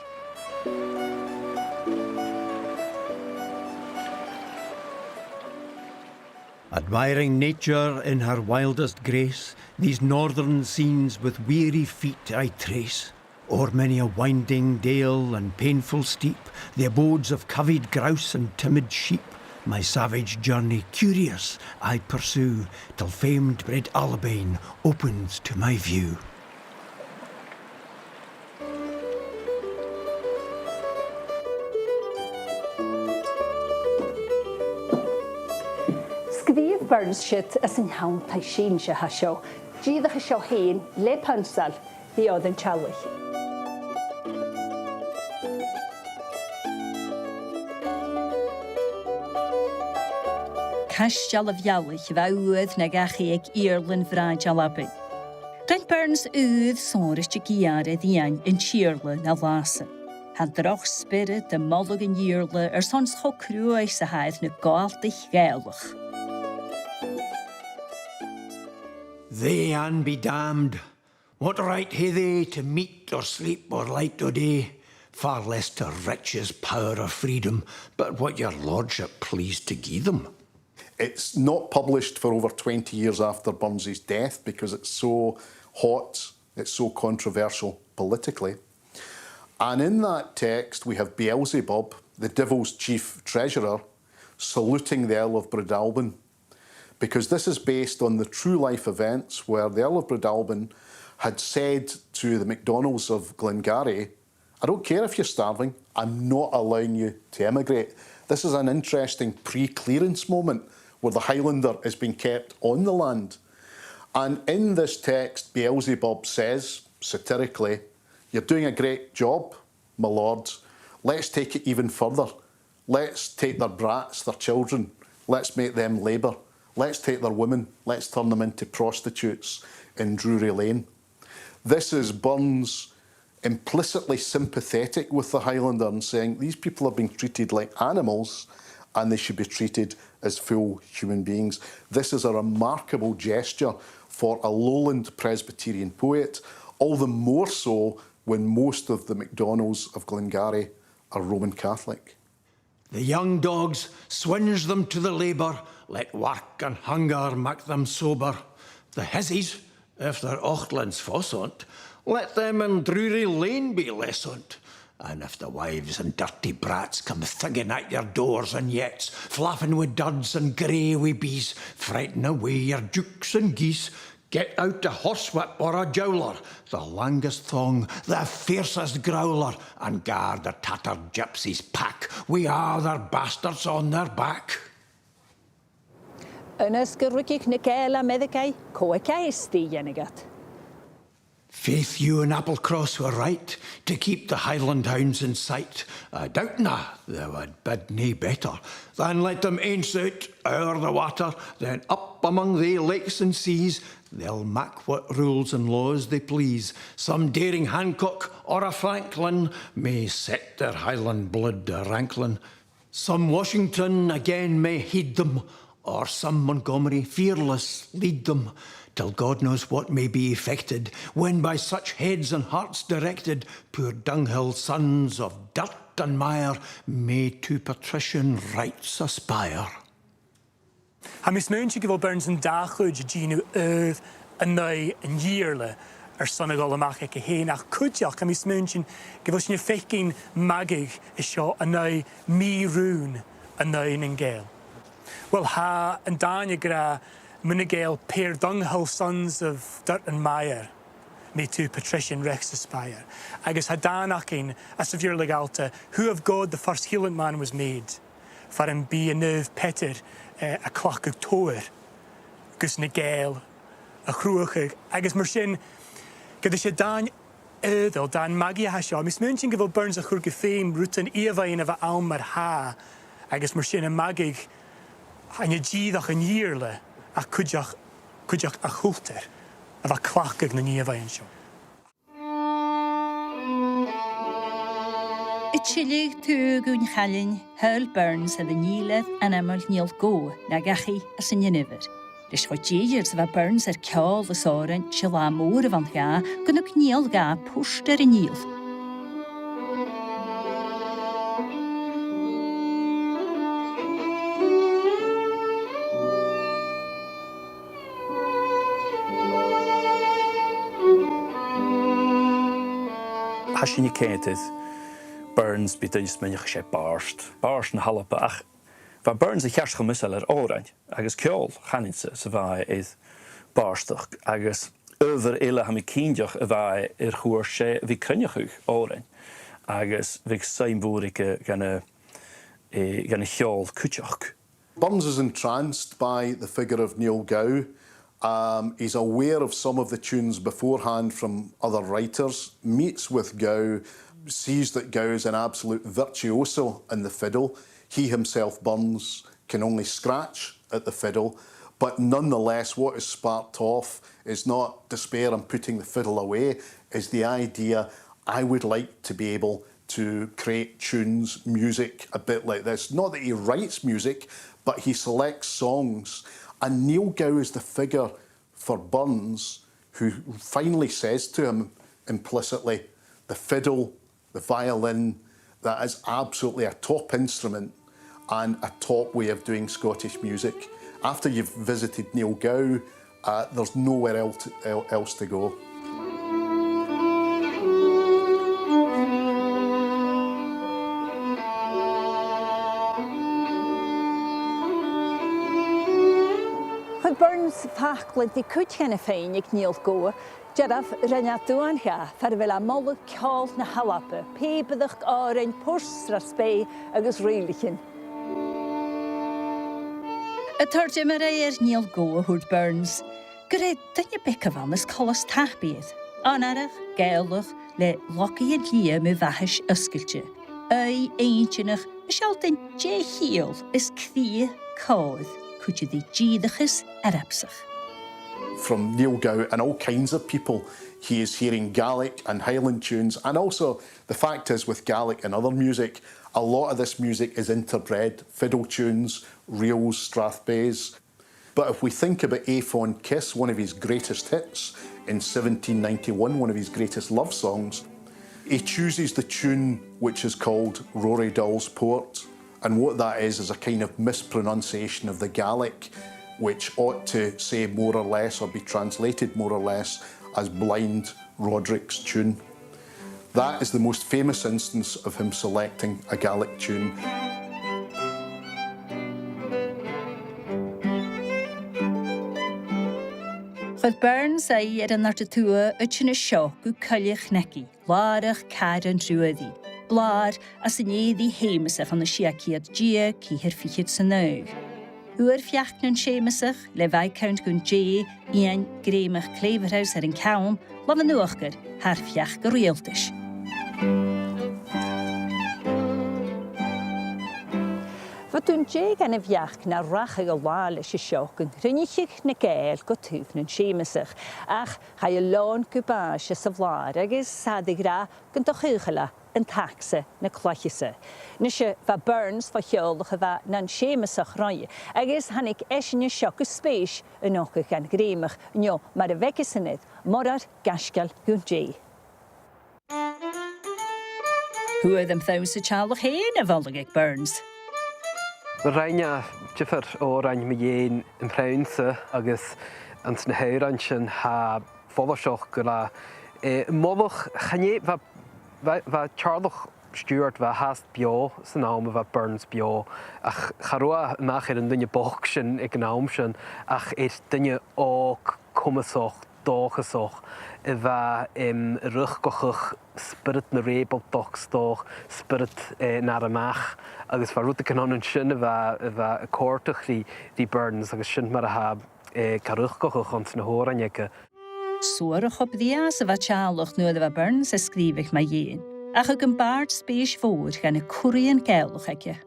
Admiring nature in her wildest grace, these northern scenes with weary feet I trace. O'er many a winding dale and painful steep, the abodes of covied grouse and timid sheep, my savage journey curious I pursue, till famed Bred Alabane opens to my view. Sgríomh Burns siad as an hawn tai sin se ha seo. Díadach seo hain le pansal the oedd yn chalwch. Castell of Yalich fawdd na gachi ag Ireland vraid alabu. Rhaid Burns ydd sôr ysdi giare ddian yn Chirle na Lassie. Han droch spirit de molog yn Ireland sons cho crwy sa haedd na Gaeltich Gaelic. They an be damned. What right hae they to meat or sleep or light o' day? Far less to riches, power or freedom, but what your lordship pleased to gie them. It's not published for over 20 years after Burns's death because it's so hot, it's so controversial politically. And in that text we have Beelzebub, the devil's chief treasurer, saluting the Earl of Breadalbane, because this is based on the true life events where the Earl of Breadalbane had said to the MacDonalds of Glengarry, I don't care if you're starving, I'm not allowing you to emigrate. This is an interesting pre-clearance moment where the Highlander is being kept on the land. And in this text, Beelzebub says, satirically, you're doing a great job, my lords. Let's take it even further. Let's take their brats, their children. Let's make them labour. Let's take their women. Let's turn them into prostitutes in Drury Lane. This is Burns implicitly sympathetic with the Highlander and saying these people are being treated like animals and they should be treated as full human beings. This is a remarkable gesture for a lowland Presbyterian poet, all the more so when most of the MacDonalds of Glengarry are Roman Catholic. The young dogs swinge them to the labour, let work and hunger make them sober. The hissies, if they're Auckland's fossont, let them in Drury Lane be lessont. And if the wives and dirty brats come thugging at your doors and yets, flapping with duds and grey wi' bees, frighten away your dukes and geese, get out a horsewhip or a jowler, the longest thong, the fiercest growler, and guard the tattered gypsies pack wi' a' their bastards on their back. Ynys gyrwygig na Gaela meddygau, coecau ysdi ynigat. Faith, you and Applecross were right to keep the Highland hounds in sight. I doubt na, they would bid nae better than let them ance out o'er the water, then up among the lakes and seas, They'll mak what rules and laws they please. Some daring Hancock or a Franklin may set their Highland blood a-rankling. Some Washington again may heed them, or some Montgomery fearless lead them, till God knows what may be effected, when by such heads and hearts directed, poor dunghill sons of dirt and mire may to patrician rights aspire. Ha mis mewn gyda Burns yn dachwyd y gynw y neu yn yearle sonogol amach ag hen ach cwdiach ha mis mewn gyda sy'n ffecin magig y sio y neu mi rŵn y neu yn gael. Wel ha yn dan y gra mynd y gael per dunghill sons of dirt and mire may to patrician rex aspire. Agus ha dan achin as of your legalta, who of God the first Highland man was made, for him be a nerve petter a clock of tower, gus na gael, a chrwch, agus mar sin, gyda sé dan ydol, dan magi ha sio, mis mewn sy'n gyfo Burns a chwrg y ffeim rwtan efain efo awm mar ha, agus mar sin y magig, han y gyddach yn yearle, a cwdiach a chwlter, efo clock ag na efain sio. Y chilig tŵg yw'n chalyn, Hurl Burns a ddyniledd an aml Niel Gow na gachi a sy'n ynyfr. Rys fo jeir sef a Burns ceol y soren sila môr y fan ga, gynnwch Niel Gow pwst y Niel. Hasyn i cynnydd, Burns bydd yn ysmynnych sé barst na halapa ach. Fa Burns y chers chymysel oran, agus ceol chanitse sa fai eidd barstach, agus over eile ham I cyndiach y fai chwr sé fi cynniachwch oran, agus fi'ch sain fwrig gan y cheol cwtiach. Burns is entranced by the figure of Niel Gow. He's aware of some of the tunes beforehand from other writers, meets with Gow, sees that Gow is an absolute virtuoso in the fiddle. He himself, Burns, can only scratch at the fiddle, but nonetheless what is sparked off is not despair and putting the fiddle away, is the idea, I would like to be able to create tunes, music a bit like this. Not that he writes music, but he selects songs. And Niel Gow is the figure for Burns who finally says to him implicitly, the fiddle, the violin, that is absolutely a top instrument and a top way of doing Scottish music. After you've visited Niel Gow, there's nowhere else to go. Chyd Burns fachglyd di cwtchen y ffein ag Niel Gow, Jaraf rynadwan ga, farfel a molw ciol na halapa, pe byddwch oren pwrs rasbei agos reilichen. Y tordym yr eir Niel Gow hwyd Burns, gyda dyn y bec y fan ys colos tachbydd, anarach, gaelwch, le loci y lia my fahys ysgyltio. Ei eintynach, y sialtyn je hiol ys cthi codd, cwtio di gydachus arabsach. From Niel Gow and all kinds of people, he is hearing Gaelic and Highland tunes, and also the fact is with Gaelic and other music, a lot of this music is interbred, fiddle tunes, reels, strathbays. But if we think about A Fond Kiss, one of his greatest hits in 1791, one of his greatest love songs, he chooses the tune which is called Rory Dull's Port, and what that is a kind of mispronunciation of the Gaelic, which ought to say more or less or be translated more or less as Blind Roderick's tune. That is the most famous instance of him selecting a Gaelic tune. Chyd Burns ei yn artatŵa y chyn y sio gw cylich negi, larach car yn drwyddi, blar as yn eddi heimasach yn y siaciad gia ci hirfichyd sy'n nög. Hwyr fiach nhw'n siamasach, le fai cawnt gw'n je, i'n greimach cleverhaus ar yn cawn, laf yn nwachgar, har fiach gyrieltish. Fy Gutún je gan bheach na racha go bhála se seocan, rinneich na gael go túf na sémasach, ach cha I lán go báise sa bhlár agus sadigra gan do chuchala an taxa na clochise. Nishe va Burns va cheolach va nan sémasach roie, agus hannig eisine seo go spéis an ocha gan gréimach, njo, mar a vekisanid, morar gascal gún je. Hoe them thousa chalach heen a volgig Burns. Rhaina jyffer o rhain mi ein yn prawnsa agus ans na heuransin ha folasioch gyda molwch chanie va Charloch Stewart va hast bio sy'n naam va Burns bio ach charwa mach yn dynnu boch sy'n ag naam sy'n ach dynnu o cwmasoch dochasoch va ruggochach spirit na rebel dochstoch spirit naar amach agus var rute kanon yn sy'n va cortach di Burns agus sy'n mar a ha caruggochach ons na horan eke. Soarach op dias va chalach nu va Burns eskrivig ma jen. Ach ag yn bard spéis fôr gan y Cwrian Gaelach eke.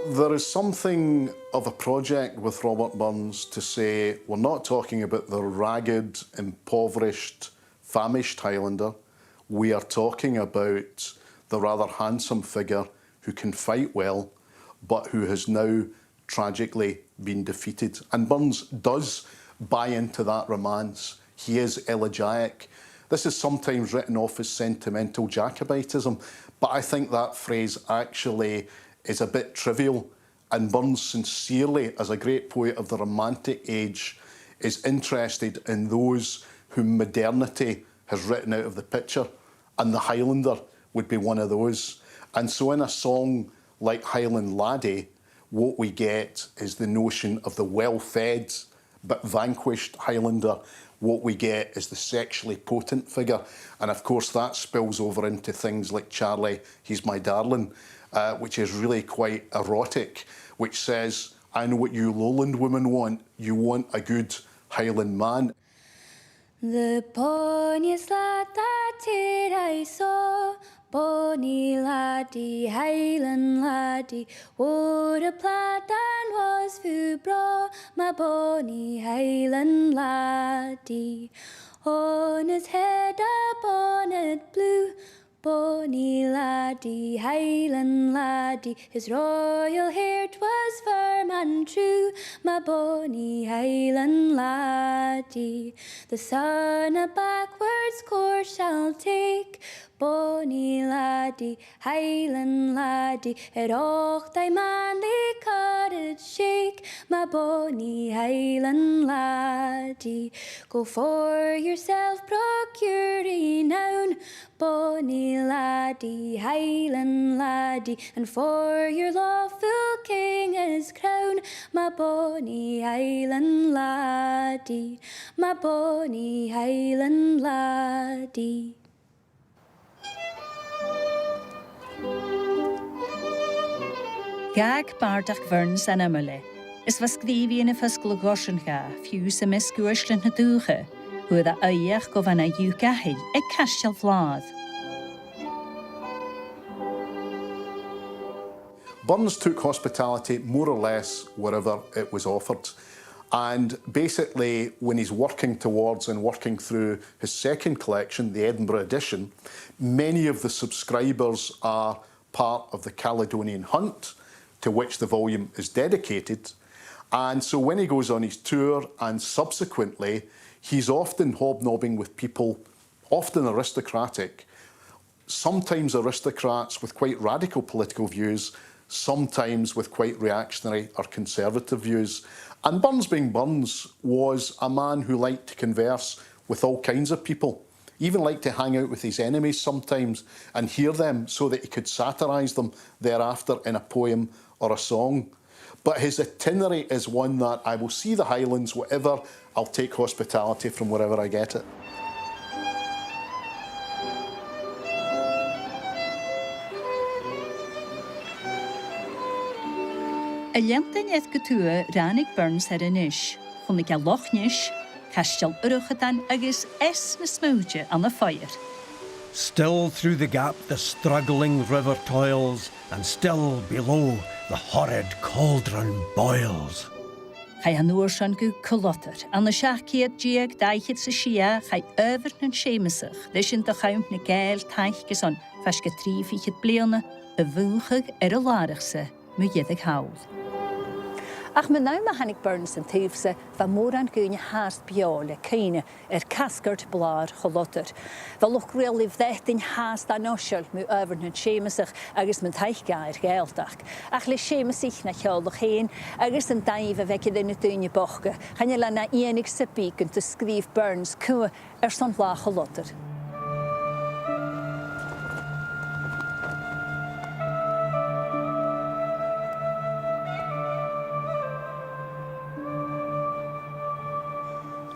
There is something of a project with Robert Burns to say we're not talking about the ragged, impoverished, famished Highlander. We are talking about the rather handsome figure who can fight well, but who has now tragically been defeated. And Burns does buy into that romance. He is elegiac. This is sometimes written off as sentimental Jacobitism, but I think that phrase actually is a bit trivial, and Burns sincerely, as a great poet of the Romantic age, is interested in those whom modernity has written out of the picture, and the Highlander would be one of those. And so in a song like Highland Laddie, what we get is the notion of the well-fed but vanquished Highlander. What we get is the sexually potent figure, and of course that spills over into things like Charlie, He's My Darling, which is really quite erotic, which says, I know what you lowland women want, you want a good Highland man. The bonniest lad that e'er I saw, bonny laddie, Highland laddie, wore a plaid and was fu bra, my bonny Highland laddie. On his head a bonnet blue, bonny laddie, Highland laddie, his royal hair 'twas firm and true, my bonny Highland laddie. The sun a backwards course shall take, bonny laddie, Highland laddie, at och thy manly cottage shake, my bonny Highland laddie. Go for yourself, procure renown, bonny laddie, Highland laddie, and for your lawful king his crown, my bonny Highland laddie, my bonny Highland laddie. Gag bardach Burns an amyle. Is was skrivi in a fuskel goshen ga, fuse a miskuishlen na duge, hoe da eiach go van a yukahi, e kastel vlaad. Burns took hospitality more or less wherever it was offered. And basically, when he's working towards and working through his second collection, the Edinburgh edition, many of the subscribers are part of the Caledonian Hunt, to which the volume is dedicated. And so when he goes on his tour and subsequently, he's often hobnobbing with people, often aristocratic, sometimes aristocrats with quite radical political views, sometimes with quite reactionary or conservative views. And Burns, being Burns, was a man who liked to converse with all kinds of people, even liked to hang out with his enemies sometimes and hear them so that he could satirise them thereafter in a poem or a song. But his itinerary is one that I will see the Highlands, whatever, I'll take hospitality from wherever I get it. A lengten eth getue ranig Burns her in ish, chun ik a Loch nish, kastel uruchetan agus es na smootje an the fire. Still through the gap the struggling river toils, and still below the horrid cauldron boils. Chai an uair sin go Culloden, an na seaachcéad díag daichid sa sia chai över na sémasach, leis sin do chaimt na gael taich geson, fas go trífichid bliana, a bhúchag a lárachsa, mu iedig hawl. Ach me nou ma hannig Burns an tífse va mór an gúne haast biole cíine casgart blár Culloden. Va loch really vdettin haast an ossiol mu over na sémasach agus man teichgair geeltach. Ach le sémasich na cheolach heen agus an daive vekid in na dúne bochge. Channe la na enig sa beacon te skrif Burns cua son blá Culloden.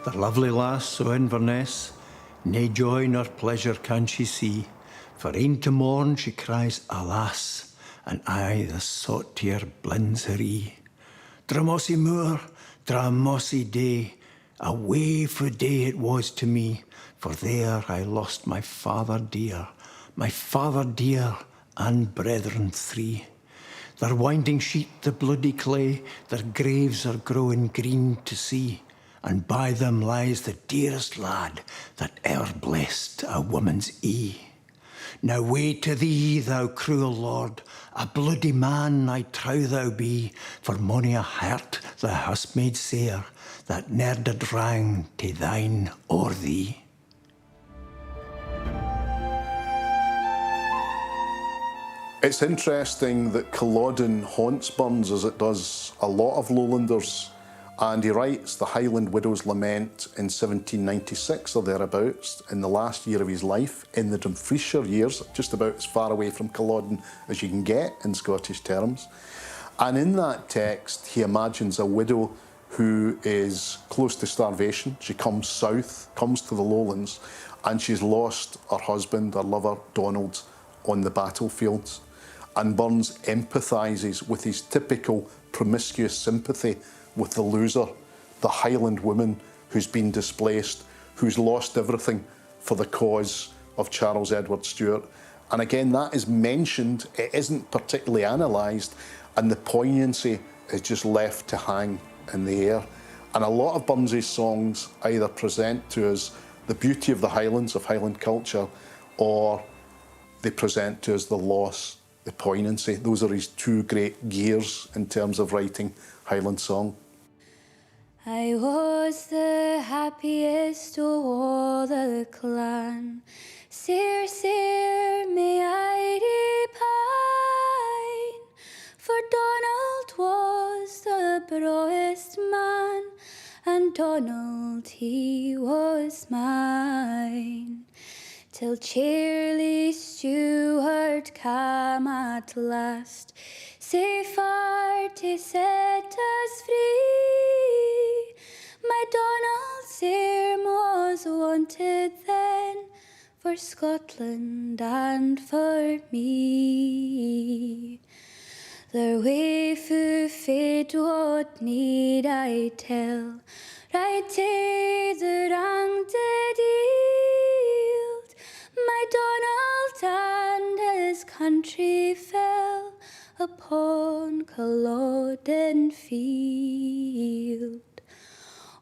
The lovely lass so Inverness, nae joy nor pleasure can she see, for e'en to morn she cries, alas, and aye the sought tear blinds her ee. Dramossy moor, dramossy day, a waefu day it was to me, for there I lost my father dear, and brethren three. Their winding sheet the bloody clay, their graves are growing green to see, and by them lies the dearest lad that e'er blessed a woman's ee. Now way to thee, thou cruel lord, a bloody man I trow thou be, for mony a heart thou hast made sair, that ne'er did wrang to thine or thee. It's interesting that Culloden haunts Burns as it does a lot of lowlanders. And he writes the Highland Widow's Lament in 1796 or thereabouts, in the last year of his life, in the Dumfriesshire years, just about as far away from Culloden as you can get in Scottish terms. And in that text, he imagines a widow who is close to starvation. She comes south, comes to the lowlands, and she's lost her husband, her lover, Donald, on the battlefields. And Burns empathises with his typical promiscuous sympathy with the loser, the Highland woman who's been displaced, who's lost everything for the cause of Charles Edward Stuart. And again, that is mentioned, it isn't particularly analysed, and the poignancy is just left to hang in the air. And a lot of Burns's songs either present to us the beauty of the Highlands, of Highland culture, or they present to us the loss, the poignancy. Those are his two great gears in terms of writing Highland song. I was the happiest of all the clan. Sere, sere, may I repine, for Donald was the broadest man, and Donald he was mine. Till cheerly Stuart came at last, sae far to set us free. My Donald Sirm was wanted then, for Scotland and for me. Their way fu fate, what need I tell? Right to the rang did yield. My Donald and his country fell upon Culloden field.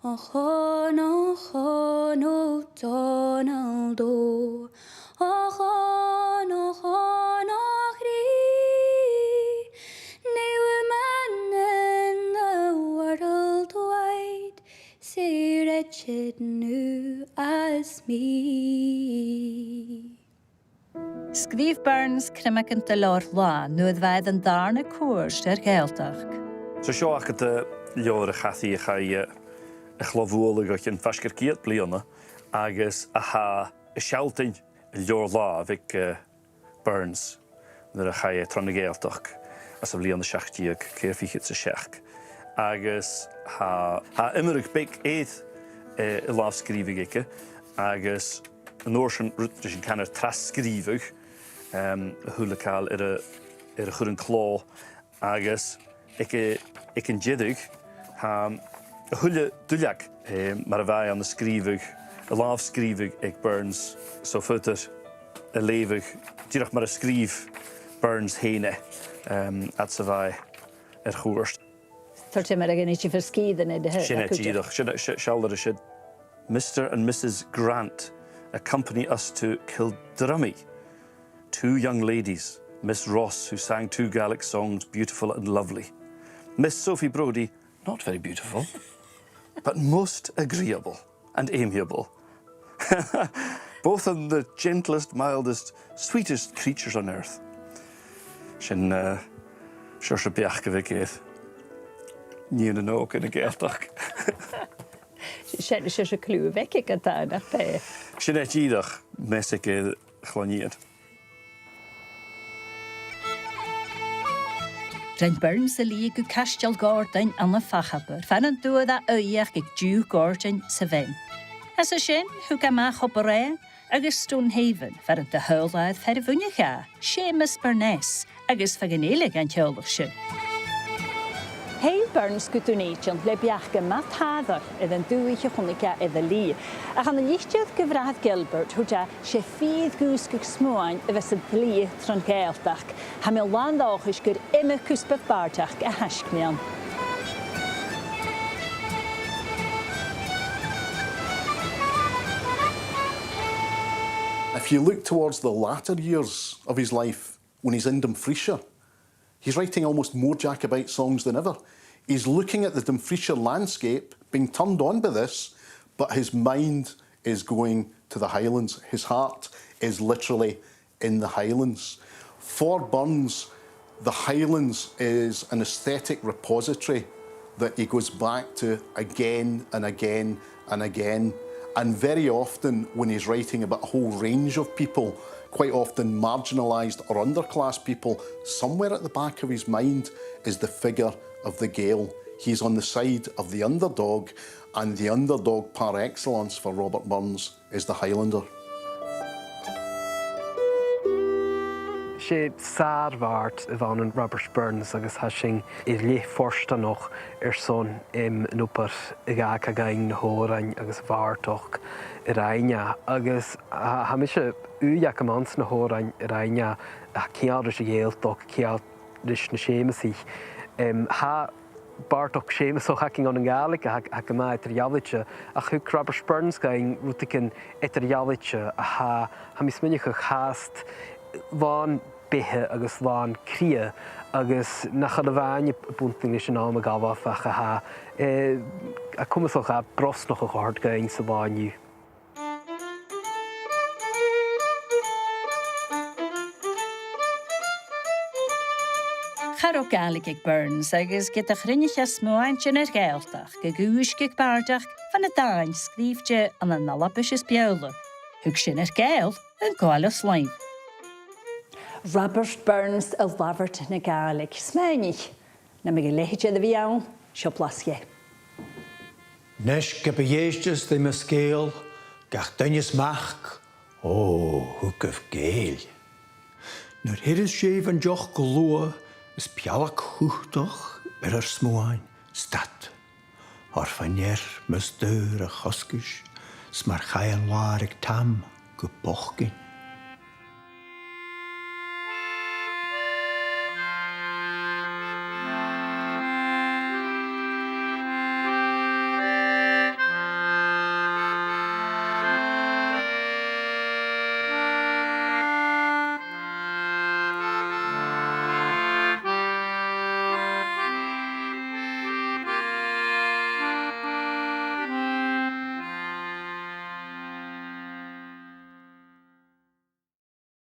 Och on, o Donald, o. Och on, och ri. Nae woman in the world wide, sae wretched new as me. Skrif Burns crimacant de lor lá, nuad vaid an darna cuars gaeltach. So seo ach de leor a Cathy a chai a chlafúla gach yn fascarciad bliana, agus a ha a sialtain a leor lá vic Burns, nyr a chai tron a gaeltach, as a bliana siachtiag, ceirfichid sa siach. Agus ha immerich big eid a lá skrifig ikke, agus an oorsen rutris yn canner traskrifig, húlacal a chur an clá, agus ik yn jidig, ha a húle duliak, mar a bhai an a skrivig, a láf skrivig ag Burns, so futter a levig, dirach mar a skrif Burns héine, at sa bhai chwrst. Thort yma rhaid i ti fysgydd yn edrych. Sinna tíadach, sialder sid. Mr. and Mrs. Grant accompany us to Kildrummy. 2 young ladies, Miss Ross, who sang 2 Gaelic songs, beautiful and lovely. Miss Sophie Brodie, not very beautiful, but most agreeable and amiable. Both of them the gentlest, mildest, sweetest creatures on earth. Sin sure se beach go bhfuil géad. Níon an óg in a Gaeltach. Sian eisiau sy'n clw fec i gyda yna pe. Sin tíadach mes i géad chláníad. Rhaid Burns y li gw castiol gordain an y fachaber, fan yn dŵad a oiach gyg diw gordain sa fen. As y sin, hw gamach o bore, agos Stonehaven, fan yn dyhylaidd fer y fwyniach a, Seamus Burness, agos faganelig an teolwch sin. Heil Burns gwtwneidion le biach gymath haddor iddyn dwych o chwnica iddo li. A chan y lichtiodd gyfradd Gilbert hwja se ffydd gwsg ag smwain y fes y bli tron gaeltach. Ham il land ochus gyr yma cwsbeth bartach a hasgmion. If you look towards the latter years of his life, when he's in Dumfriesshire, he's writing almost more Jacobite songs than ever. He's looking at the Dumfriesshire landscape, being turned on by this, but his mind is going to the Highlands. His heart is literally in the Highlands. For Burns, the Highlands is an aesthetic repository that he goes back to again and again and again. And very often, when he's writing about a whole range of people, quite often marginalised or underclass people, somewhere at the back of his mind is the figure of the Gael. He's on the side of the underdog, and the underdog par excellence for Robert Burns is the Highlander. sé sárhart a bhain Robert Burns agus hasing I lé forsta noch son im núpar I gacha gain na hórain agus bhartoch I raine agus ha mi se uach amans na hórain I raine a ceadris a géaltoch ceadris na sémasí ha Bartok Seamus ó hacking on an Gaelic a ma itarjalitse a chuk Robert Burns gain rutikin itarjalitse a ha mi sminich a chast van bethe agus bháin cria agus nach chud a bhaine bunting is an am a gabhafach a ha a cumasach a bros noch a chord gain sa bháinniu. Charo Gaelic ag Burns agus get a chrinnich a smáintje gaeltach ge gúis gig bardach van a dain skrifje an a nalabis is beule. Hug sin gael an gáile sláim. Robert Burns a labhart na Gaelic sméinich na me lehéide a bhíán seo Lassie. Nes gebeéistes de me scéal gach dunnes mach hu gof géil. Nur hiris sé van joch golua is pialach huchtach smáin stad. Har fanjer mes deur a choskus smar chael warig tam go bochgin.